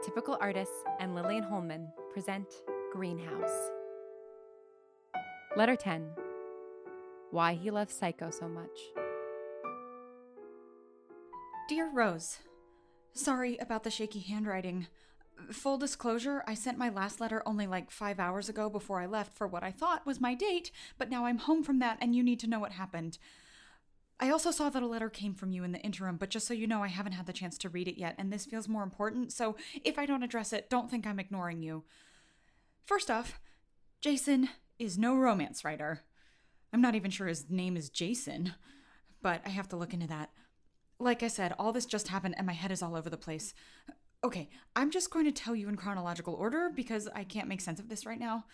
Atypical Artists and Lillian Holman present Greenhouse. Letter 10. Why he loves Psycho so much. Dear Rose, sorry about the shaky handwriting. Full disclosure, I sent my last letter only like 5 hours ago before I left for what I thought was my date, but now I'm home from that and you need to know what happened. I also saw that a letter came from you in the interim, but just so you know, I haven't had the chance to read it yet, and this feels more important, so if I don't address it, don't think I'm ignoring you. First off, Jason is no romance writer. I'm not even sure his name is Jason, but I have to look into that. Like I said, all this just happened and my head is all over the place. Okay, I'm just going to tell you in chronological order because I can't make sense of this right now.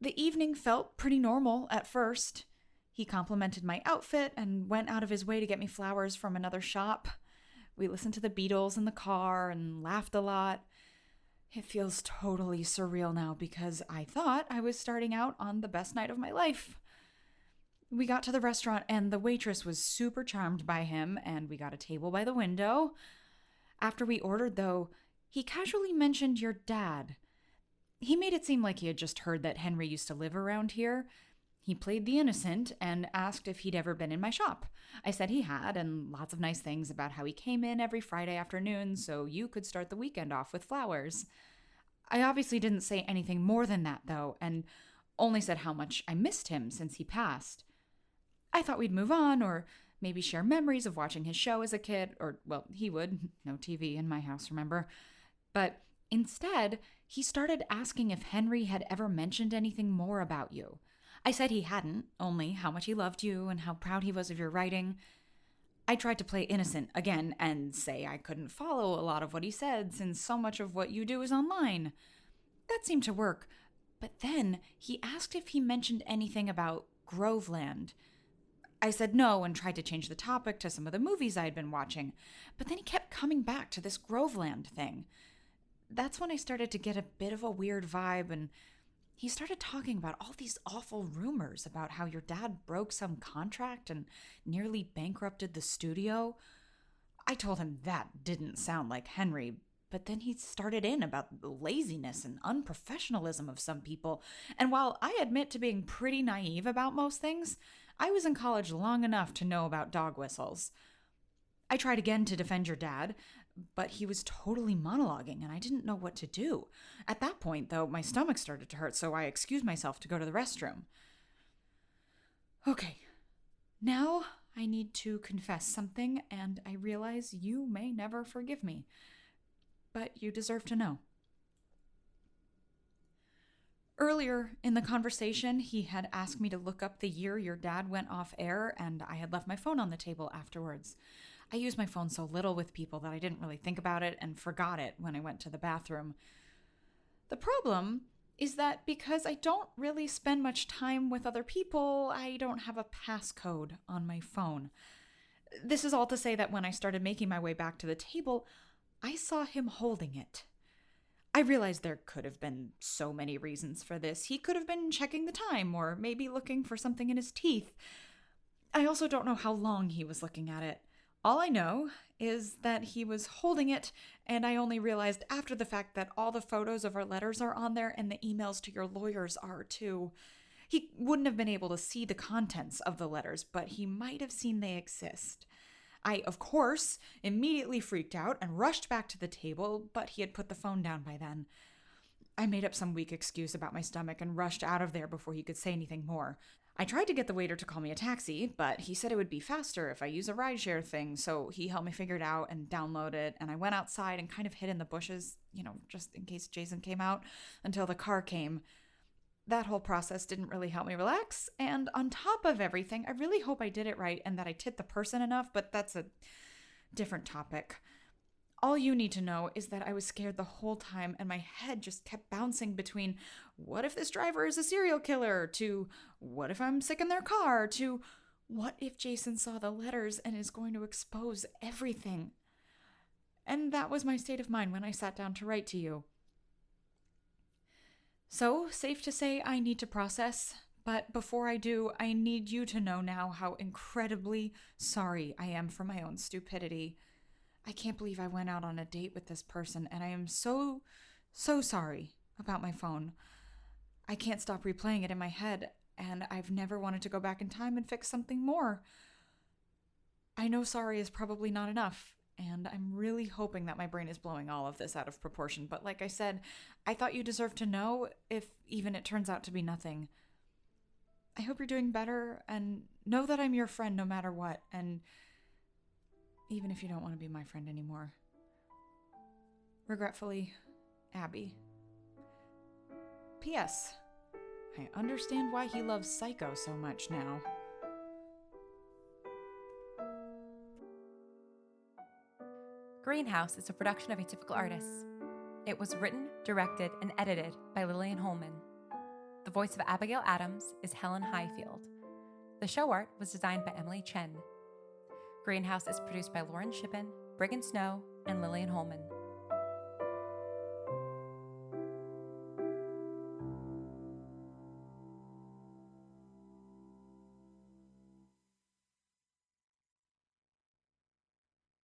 The evening felt pretty normal at first. He complimented my outfit and went out of his way to get me flowers from another shop. We listened to the Beatles in the car and laughed a lot. It feels totally surreal now because I thought I was starting out on the best night of my life. We got to the restaurant and the waitress was super charmed by him and we got a table by the window. After we ordered, though, he casually mentioned your dad. He made it seem like he had just heard that Henry used to live around here. He played the innocent and asked if he'd ever been in my shop. I said he had, and lots of nice things about how he came in every Friday afternoon so you could start the weekend off with flowers. I obviously didn't say anything more than that, though, and only said how much I missed him since he passed. I thought we'd move on, or maybe share memories of watching his show as a kid, or, well, he would. No TV in my house, remember? But instead, he started asking if Henry had ever mentioned anything more about you. I said he hadn't, only how much he loved you and how proud he was of your writing. I tried to play innocent again and say I couldn't follow a lot of what he said since so much of what you do is online. That seemed to work, but then he asked if he mentioned anything about Groveland. I said no and tried to change the topic to some of the movies I had been watching, but then he kept coming back to this Groveland thing. That's when I started to get a bit of a weird vibe, and he started talking about all these awful rumors about how your dad broke some contract and nearly bankrupted the studio. I told him that didn't sound like Henry, but then he started in about the laziness and unprofessionalism of some people, and while I admit to being pretty naive about most things, I was in college long enough to know about dog whistles. I tried again to defend your dad, but he was totally monologuing and I didn't know what to do. At that point, though, my stomach started to hurt, so I excused myself to go to the restroom. Okay, now I need to confess something, and I realize you may never forgive me, but you deserve to know. Earlier in the conversation, he had asked me to look up the year your dad went off air, and I had left my phone on the table afterwards. I use my phone so little with people that I didn't really think about it and forgot it when I went to the bathroom. The problem is that because I don't really spend much time with other people, I don't have a passcode on my phone. This is all to say that when I started making my way back to the table, I saw him holding it. I realized there could have been so many reasons for this. He could have been checking the time or maybe looking for something in his teeth. I also don't know how long he was looking at it. All I know is that he was holding it, and I only realized after the fact that all the photos of our letters are on there and the emails to your lawyers are too. He wouldn't have been able to see the contents of the letters, but he might have seen they exist. I, of course, immediately freaked out and rushed back to the table, but he had put the phone down by then. I made up some weak excuse about my stomach and rushed out of there before he could say anything more. I tried to get the waiter to call me a taxi, but he said it would be faster if I use a rideshare thing, so he helped me figure it out and download it, and I went outside and kind of hid in the bushes, just in case Jason came out, until the car came. That whole process didn't really help me relax, and on top of everything, I really hope I did it right and that I tipped the person enough, but that's a different topic. All you need to know is that I was scared the whole time and my head just kept bouncing between what if this driver is a serial killer to what if I'm sick in their car to what if Jason saw the letters and is going to expose everything. And that was my state of mind when I sat down to write to you. So, safe to say I need to process, but before I do, I need you to know now how incredibly sorry I am for my own stupidity. I can't believe I went out on a date with this person, and I am so sorry about my phone. I can't stop replaying it in my head, and I've never wanted to go back in time and fix something more. I know sorry is probably not enough, and I'm really hoping that my brain is blowing all of this out of proportion, but like I said, I thought you deserved to know, if even it turns out to be nothing. I hope you're doing better, and know that I'm your friend no matter what, and even if you don't want to be my friend anymore. Regretfully, Abby. P.S. I understand why he loves Psycho so much now. Greenhouse is a production of Atypical Artists. It was written, directed, and edited by Lillian Holman. The voice of Abigail Adams is Helen Highfield. The show art was designed by Emily Chen. Greenhouse is produced by Lauren Shippen, Brigham Snow, and Lillian Holman.